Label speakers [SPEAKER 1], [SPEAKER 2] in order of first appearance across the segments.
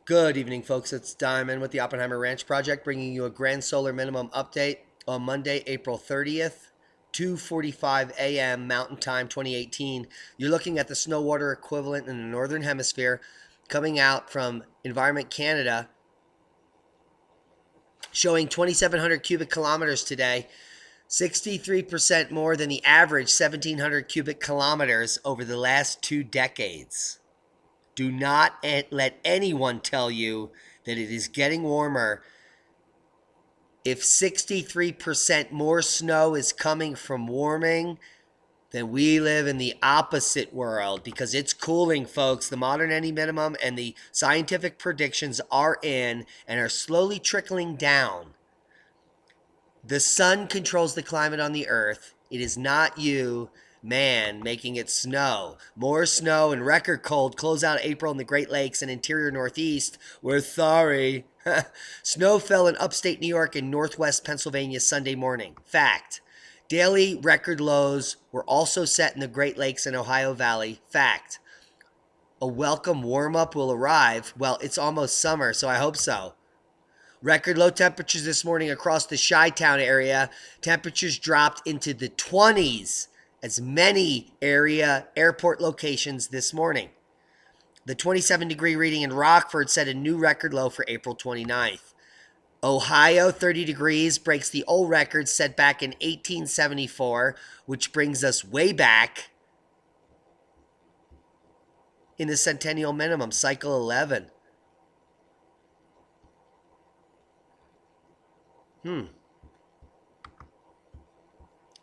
[SPEAKER 1] Good evening, folks. It's Diamond with the Oppenheimer Ranch Project, bringing you a grand solar minimum update on Monday, April 30th, 2:45 a.m. Mountain Time 2018. You're looking at the snow water equivalent in the Northern Hemisphere coming out from Environment Canada, showing 2,700 cubic kilometers today, 63% more than the average 1,700 cubic kilometers over the last 2 decades. Do not let anyone tell you that it is getting warmer. If 63% more snow is coming from warming, then we live in the opposite world because it's cooling, folks. The modern any minimum and the scientific predictions are in and are slowly trickling down. The sun controls the climate on the earth. It is not you, man, making it snow. More snow and record cold close out April in the Great Lakes and interior Northeast. We're sorry. Snow fell in upstate New York and northwest Pennsylvania Sunday morning. Fact. Daily record lows were also set in the Great Lakes and Ohio Valley. Fact. A welcome warm-up will arrive. Well, it's almost summer, so I hope so. Record low temperatures this morning across the Chi-Town area. Temperatures dropped into the 20s as many area airport locations this morning. The 27-degree reading in Rockford set a new record low for April 29th. Ohio, 30 degrees, breaks the old record set back in 1874, which brings us way back in the centennial minimum, cycle 11.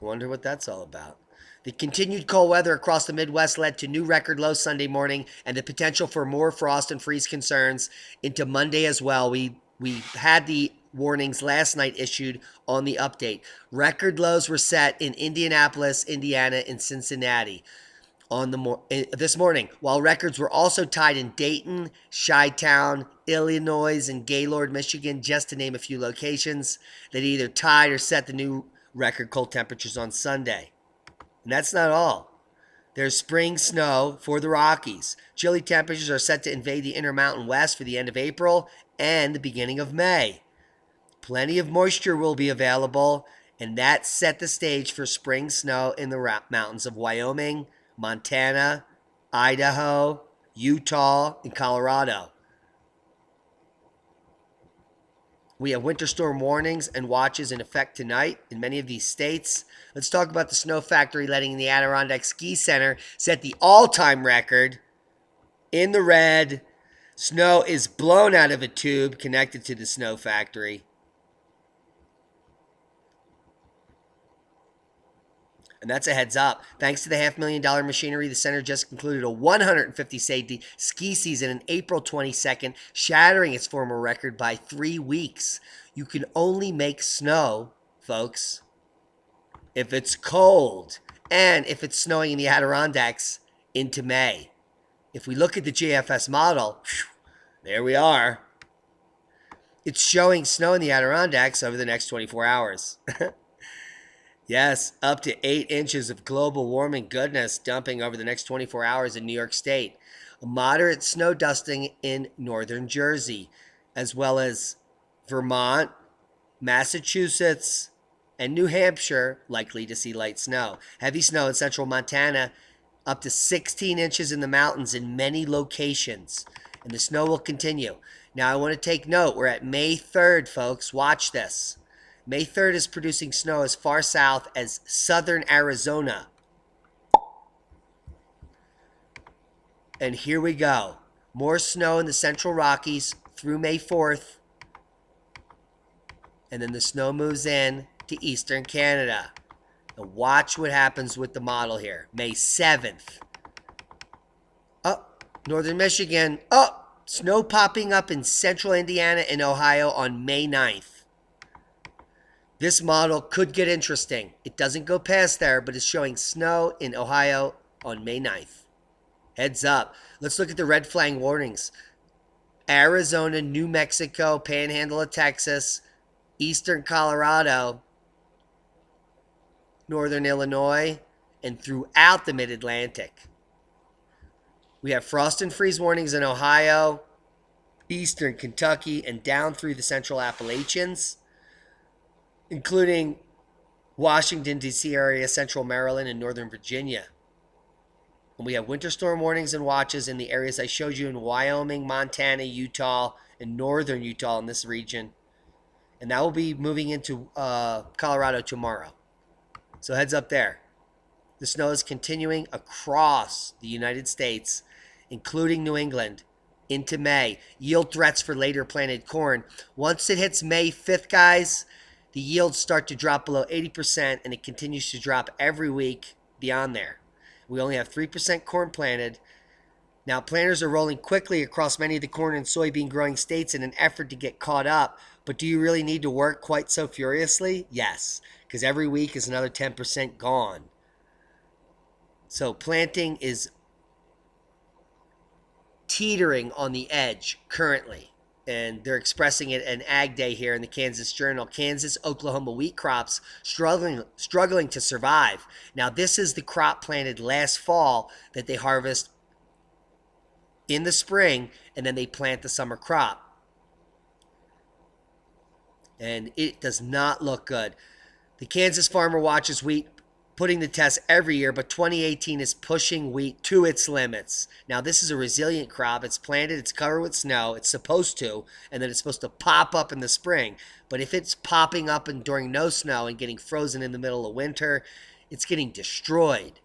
[SPEAKER 1] Wonder what that's all about. The continued cold weather across the Midwest led to new record lows Sunday morning and the potential for more frost and freeze concerns into Monday as well. We had the warnings last night issued on the update. Record lows were set in Indianapolis, Indiana, and Cincinnati this morning, while records were also tied in Dayton, Chi-Town, Illinois, and Gaylord, Michigan, just to name a few locations that either tied or set the new record cold temperatures on Sunday. And that's not all. There's spring snow for the Rockies. Chilly temperatures are set to invade the Intermountain West for the end of April and the beginning of May. Plenty of moisture will be available, and that set the stage for spring snow in the mountains of Wyoming, Montana, Idaho, Utah, and Colorado. We have winter storm warnings and watches in effect tonight in many of these states. Let's talk about the snow factory letting the Adirondack Ski Center set the all-time record in the red. Snow is blown out of a tube connected to the snow factory. And that's a heads up. Thanks to the $500,000 machinery, the center just concluded a 150-day ski season on April 22nd, shattering its former record by 3 weeks. You can only make snow, folks, if it's cold and if it's snowing in the Adirondacks into May. If we look at the GFS model, there we are. It's showing snow in the Adirondacks over the next 24 hours. Yes, up to 8 inches of global warming goodness dumping over the next 24 hours in New York State. A moderate snow dusting in northern Jersey, as well as Vermont, Massachusetts, and New Hampshire likely to see light snow. Heavy snow in central Montana, up to 16 inches in the mountains in many locations. And the snow will continue. Now I want to take note, we're at May 3rd, folks. Watch this. May 3rd is producing snow as far south as southern Arizona. And here we go. More snow in the central Rockies through May 4th. And then the snow moves in to eastern Canada. And watch what happens with the model here. May 7th. Oh, northern Michigan. Oh, snow popping up in central Indiana and Ohio on May 9th. This model could get interesting. It doesn't go past there, but it's showing snow in Ohio on May 9th. Heads up. Let's look at the red flag warnings. Arizona, New Mexico, Panhandle of Texas, eastern Colorado, northern Illinois, and throughout the mid-Atlantic. We have frost and freeze warnings in Ohio, eastern Kentucky and down through the central Appalachians, including Washington, D.C. area, central Maryland, and northern Virginia. And we have winter storm warnings and watches in the areas I showed you in Wyoming, Montana, Utah, and northern Utah in this region. And that will be moving into Colorado tomorrow. So heads up there. The snow is continuing across the United States, including New England, into May. Yield threats for later planted corn. Once it hits May 5th, guys, the yields start to drop below 80%, and it continues to drop every week beyond there. We only have 3% corn planted. Now, planters are rolling quickly across many of the corn and soybean growing states in an effort to get caught up. But do you really need to work quite so furiously? Yes, because every week is another 10% gone. So planting is teetering on the edge currently. And they're expressing it in Ag Day here in the Kansas Journal. Kansas, Oklahoma wheat crops struggling to survive. Now, this is the crop planted last fall that they harvest in the spring, and then they plant the summer crop. And it does not look good. The Kansas farmer watches wheat putting the test every year, but 2018 is pushing wheat to its limits. Now, this is a resilient crop. It's planted, it's covered with snow, it's supposed to, and then it's supposed to pop up in the spring. But if it's popping up and during no snow and getting frozen in the middle of winter, it's getting destroyed.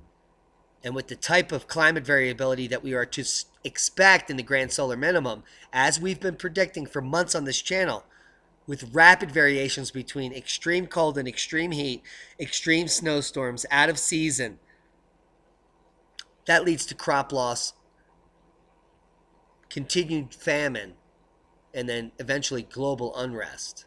[SPEAKER 1] And with the type of climate variability that we are to expect in the grand solar minimum, as we've been predicting for months on this channel, with rapid variations between extreme cold and extreme heat, extreme snowstorms, out of season, that leads to crop loss, continued famine, and then eventually global unrest.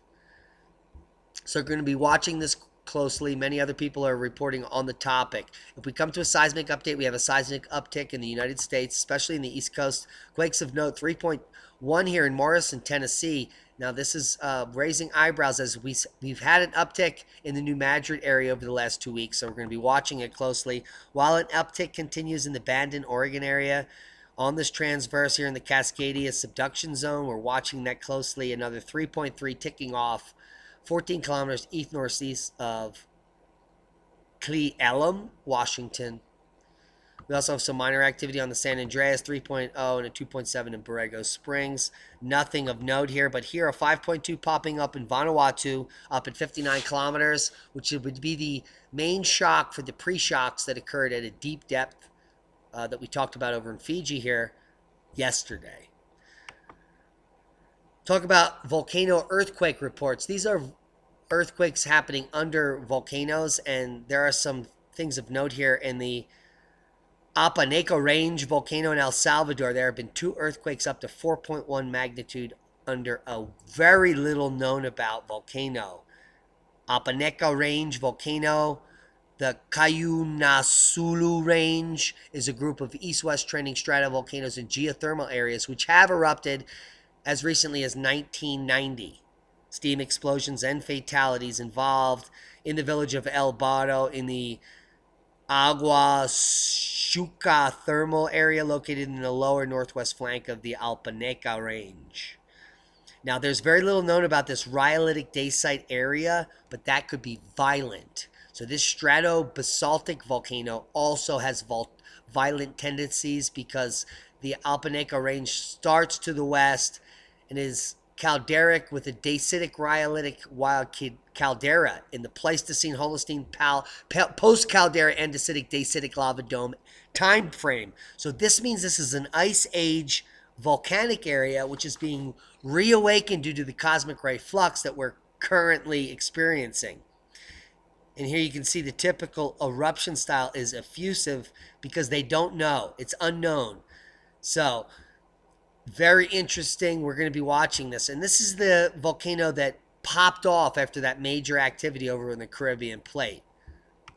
[SPEAKER 1] So we're going to be watching this closely. Many other people are reporting on the topic. If we come to a seismic update, we have a seismic uptick in the United States, especially in the East Coast. Quakes of note, 3.1 here in Morrison, Tennessee. Now, this is raising eyebrows as we've had an uptick in the New Madrid area over the last 2 weeks, so we're going to be watching it closely. While an uptick continues in the Bandon, Oregon area, on this transverse here in the Cascadia subduction zone, we're watching that closely. Another 3.3 ticking off 14 kilometers east-northeast of Kilauea, Washington. We also have some minor activity on the San Andreas, 3.0 and a 2.7 in Borrego Springs. Nothing of note here, but here a 5.2 popping up in Vanuatu, up at 59 kilometers, which would be the main shock for the pre-shocks that occurred at a deep depth that we talked about over in Fiji here yesterday. Talk about volcano earthquake reports. These are earthquakes happening under volcanoes, and there are some things of note here in the Oppenheimer Ranch volcano in El Salvador. There have been 2 earthquakes up to 4.1 magnitude under a very little known about volcano. Oppenheimer Ranch volcano. The Cayunasulu Range is a group of east-west trending stratovolcanoes and geothermal areas which have erupted as recently as 1990. Steam explosions and fatalities involved in the village of El Barro in the Agua Shuca thermal area located in the lower northwest flank of the Oppenheimer Range. Now, there's very little known about this rhyolitic dacite area, but that could be violent. So this stratobasaltic volcano also has violent tendencies because the Oppenheimer Range starts to the west and is calderic with a dacitic rhyolitic wild caldera in the Pleistocene, Holocene, post-caldera, andesitic, dacitic lava dome time frame. So this means this is an ice age volcanic area which is being reawakened due to the cosmic ray flux that we're currently experiencing. And here you can see the typical eruption style is effusive because they don't know. It's unknown. So very interesting. We're going to be watching this. And this is the volcano that popped off after that major activity over in the Caribbean plate.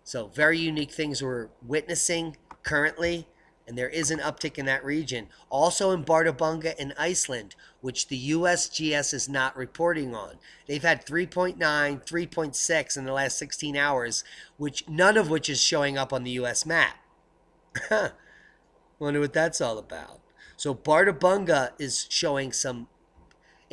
[SPEAKER 1] So very unique things we're witnessing currently. And there is an uptick in that region. Also in Bardabunga in Iceland, which the USGS is not reporting on. They've had 3.9, 3.6 in the last 16 hours, which none of which is showing up on the US map. Wonder what that's all about. So Bardabunga is showing some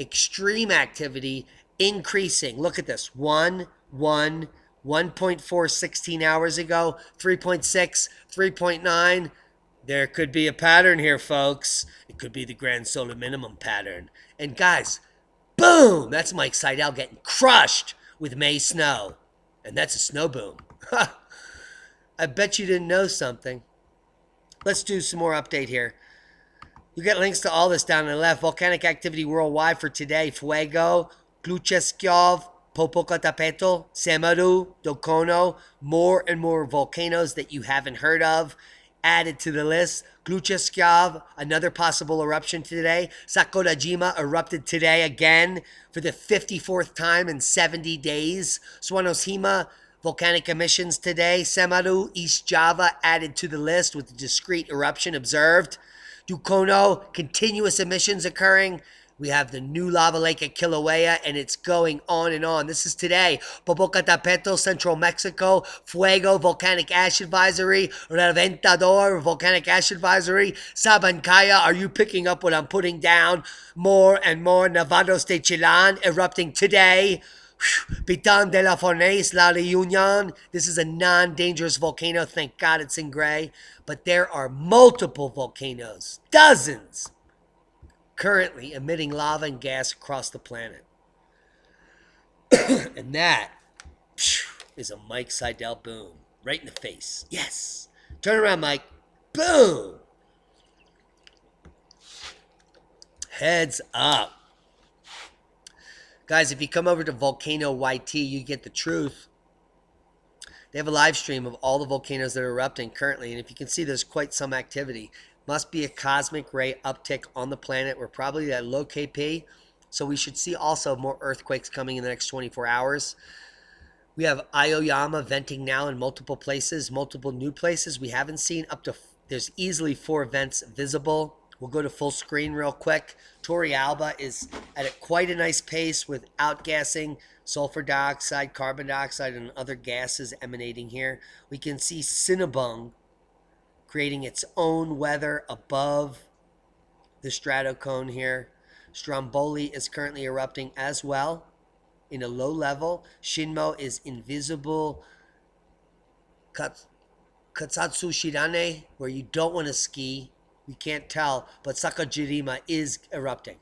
[SPEAKER 1] extreme activity increasing. Look at this. 1.4 16 hours ago, 3.6, 3.9. There could be a pattern here, folks. It could be the grand solar minimum pattern. And guys, boom! That's Mike Seidel getting crushed with May snow. And that's a snow boom. I bet you didn't know something. Let's do some more update here. You get links to all this down on the left. Volcanic activity worldwide for today. Fuego, Glucheskov, Popocatépetl, Semaru, Dokono. More and more volcanoes that you haven't heard of added to the list. Glucheskov, another possible eruption today. Sakurajima erupted today again for the 54th time in 70 days. Swanoshima, volcanic emissions today. Semaru, East Java added to the list with a discrete eruption observed. Dukono, continuous emissions occurring. We have the new lava lake at Kilauea, and it's going on and on. This is today. Popocatépetl, Central Mexico. Fuego, volcanic ash advisory. Reventador, volcanic ash advisory. Sabancaya, are you picking up what I'm putting down? More and more. Nevados de Chillán erupting today. Pitan de la Fornés, La Reunion. This is a non-dangerous volcano. Thank God it's in gray. But there are multiple volcanoes, dozens, currently emitting lava and gas across the planet. And that is a Mike Seidel boom. Right in the face. Yes. Turn around, Mike. Boom. Heads up. Guys, if you come over to Volcano YT, you get the truth. They have a live stream of all the volcanoes that are erupting currently, and if you can see, there's quite some activity. Must be a cosmic ray uptick on the planet. We're probably at low KP, so we should see also more earthquakes coming in the next 24 hours. We have Aoyama venting now in multiple places, multiple new places. We haven't seen up to, there's easily 4 vents visible. We'll go to full screen real quick. Torrealba is at quite a nice pace with outgassing sulfur dioxide, carbon dioxide, and other gases emanating here. We can see Cinnabung creating its own weather above the stratocone here. Stromboli is currently erupting as well in a low level. Shinmo is invisible. Katsatsu Shirane, where you don't want to ski. You can't tell, but Sakajirima is erupting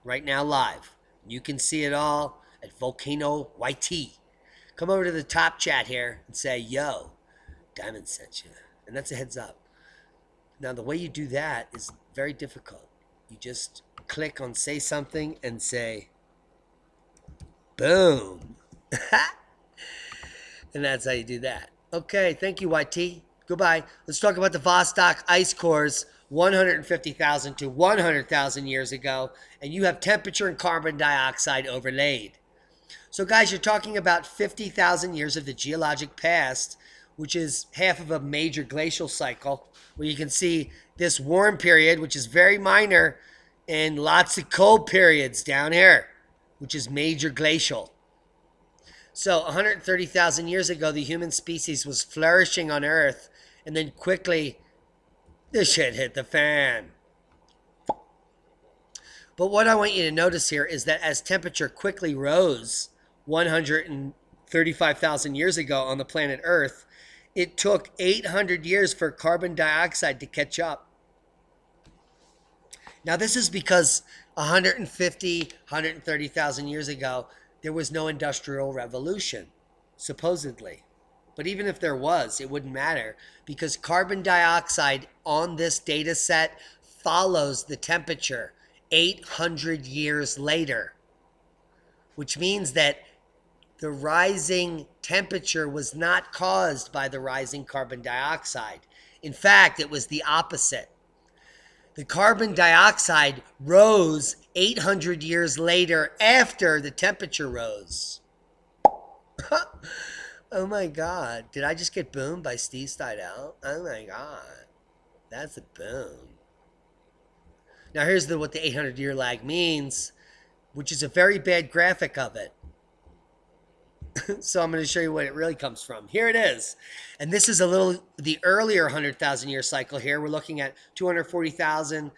[SPEAKER 1] right now live. You can see it all at Volcano YT. Come over to the top chat here and say, yo, Diamond sent you. And that's a heads up. Now, the way you do that is very difficult. You just click on say something and say, boom. And that's how you do that. Okay, thank you, YT. Goodbye. Let's talk about the Vostok ice cores 150,000 to 100,000 years ago, and you have temperature and carbon dioxide overlaid. So guys, you're talking about 50,000 years of the geologic past, which is half of a major glacial cycle, where you can see this warm period, which is very minor, and lots of cold periods down here, which is major glacial. So 130,000 years ago, the human species was flourishing on Earth, and then quickly, this shit hit the fan. But what I want you to notice here is that as temperature quickly rose 135,000 years ago on the planet Earth, it took 800 years for carbon dioxide to catch up. Now, this is because 130,000 years ago, there was no industrial revolution, supposedly. But even if there was, it wouldn't matter because carbon dioxide on this data set follows the temperature 800 years later, which means that the rising temperature was not caused by the rising carbon dioxide. In fact, it was the opposite. The carbon dioxide rose 800 years later after the temperature rose. Oh my God. Did I just get boomed by Steve Steidel? Oh my God. That's a boom. Now here's what the 800-year lag means, which is a very bad graphic of it. So I'm going to show you what it really comes from. Here it is. And this is the earlier 100,000 year cycle here. We're looking at 240,000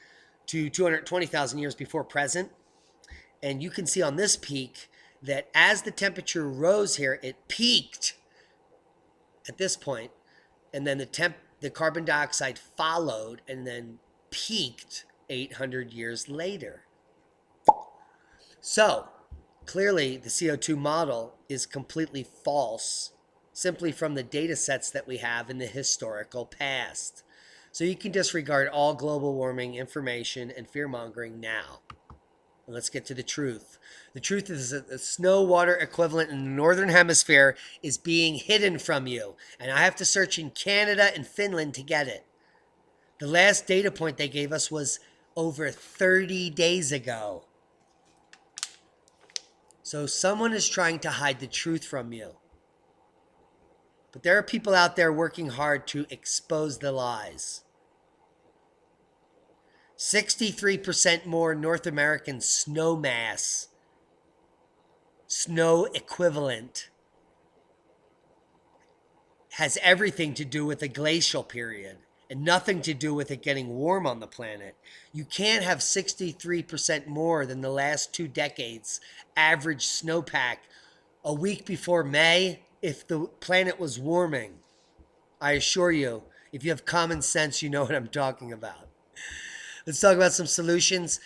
[SPEAKER 1] to 220,000 years before present. And you can see on this peak that as the temperature rose here, it peaked at this point, and then the carbon dioxide followed and then peaked 800 years later. So clearly the CO2 model is completely false simply from the data sets that we have in the historical past. So you can disregard all global warming information and fear-mongering now. And let's get to the truth. The truth is that the snow water equivalent in the northern hemisphere is being hidden from you. And I have to search in Canada and Finland to get it. The last data point they gave us was over 30 days ago. So someone is trying to hide the truth from you. But there are people out there working hard to expose the lies. 63% more North American snow mass, snow equivalent, has everything to do with the glacial period and nothing to do with it getting warm on the planet. You can't have 63% more than the last 2 decades average snowpack a week before May if the planet was warming. I assure you, if you have common sense, you know what I'm talking about. Let's talk about some solutions.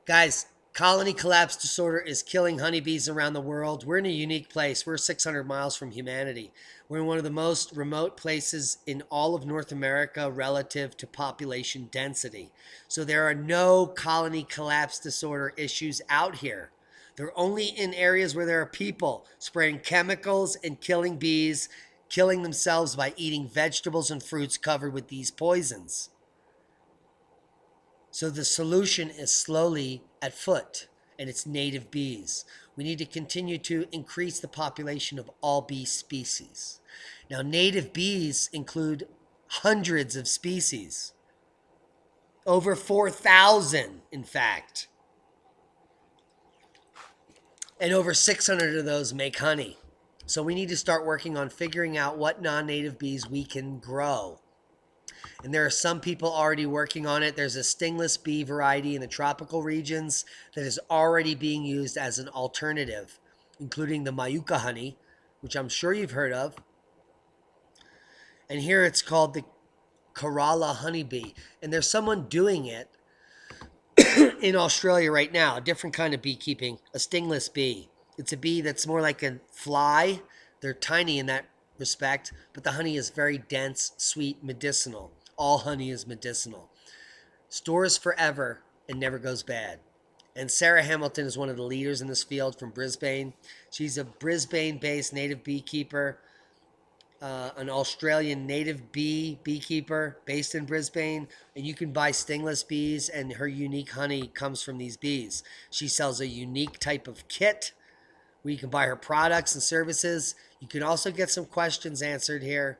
[SPEAKER 1] Guys, colony collapse disorder is killing honeybees around the world. We're in a unique place. We're 600 miles from humanity. We're in one of the most remote places in all of North America relative to population density. So there are no colony collapse disorder issues out here. They're only in areas where there are people spraying chemicals and killing bees, killing themselves by eating vegetables and fruits covered with these poisons. So the solution is slowly at foot, and it's native bees. We need to continue to increase the population of all bee species. Now, native bees include hundreds of species, over 4,000, in fact. And over 600 of those make honey. So we need to start working on figuring out what non-native bees we can grow. And there are some people already working on it. There's a stingless bee variety in the tropical regions that is already being used as an alternative, including the Mayuka honey, which I'm sure you've heard of. And here it's called the Kerala honeybee. And there's someone doing it in Australia right now, a different kind of beekeeping, a stingless bee. It's a bee that's more like a fly. They're tiny in that respect, but the honey is very dense, sweet, medicinal. All honey is medicinal. Stores forever and never goes bad. And Sarah Hamilton is one of the leaders in this field from Brisbane. She's a Brisbane-based native beekeeper, an Australian native beekeeper based in Brisbane. And you can buy stingless bees, and her unique honey comes from these bees. She sells a unique type of kit where you can buy her products and services. You can also get some questions answered here.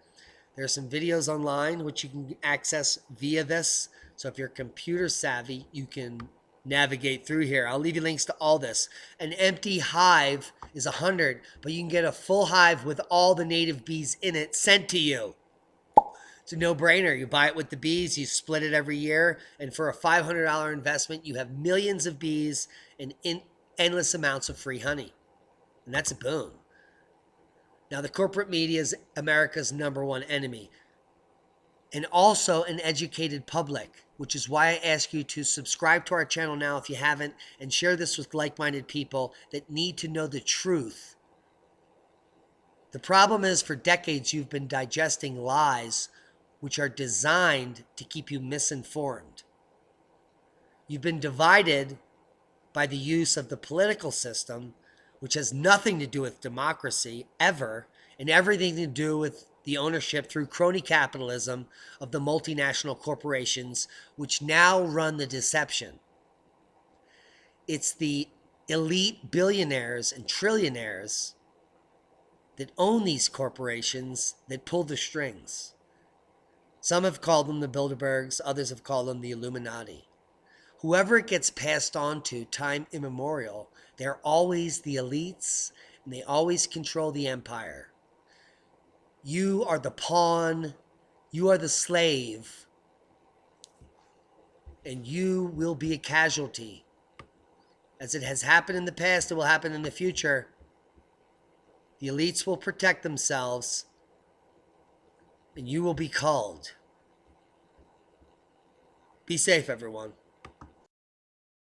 [SPEAKER 1] There are some videos online which you can access via this. So if you're computer savvy, you can navigate through here. I'll leave you links to all this. An empty hive is 100, but you can get a full hive with all the native bees in it sent to you. It's a no-brainer. You buy it with the bees, you split it every year, and for a $500 investment, you have millions of bees and endless amounts of free honey. And that's a boon. Now, the corporate media is America's #1 enemy, and also an educated public, which is why I ask you to subscribe to our channel now if you haven't, and share this with like-minded people that need to know the truth. The problem is, for decades, you've been digesting lies which are designed to keep you misinformed. You've been divided by the use of the political system, which has nothing to do with democracy ever, and everything to do with the ownership through crony capitalism of the multinational corporations, which now run the deception. It's the elite billionaires and trillionaires that own these corporations that pull the strings. Some have called them the Bilderbergs, others have called them the Illuminati. Whoever it gets passed on to, time immemorial, they're always the elites, and they always control the empire. You are the pawn, you are the slave, and you will be a casualty as it has happened in the past, it will happen in the future. The elites will protect themselves, and you will be culled. Be safe, everyone.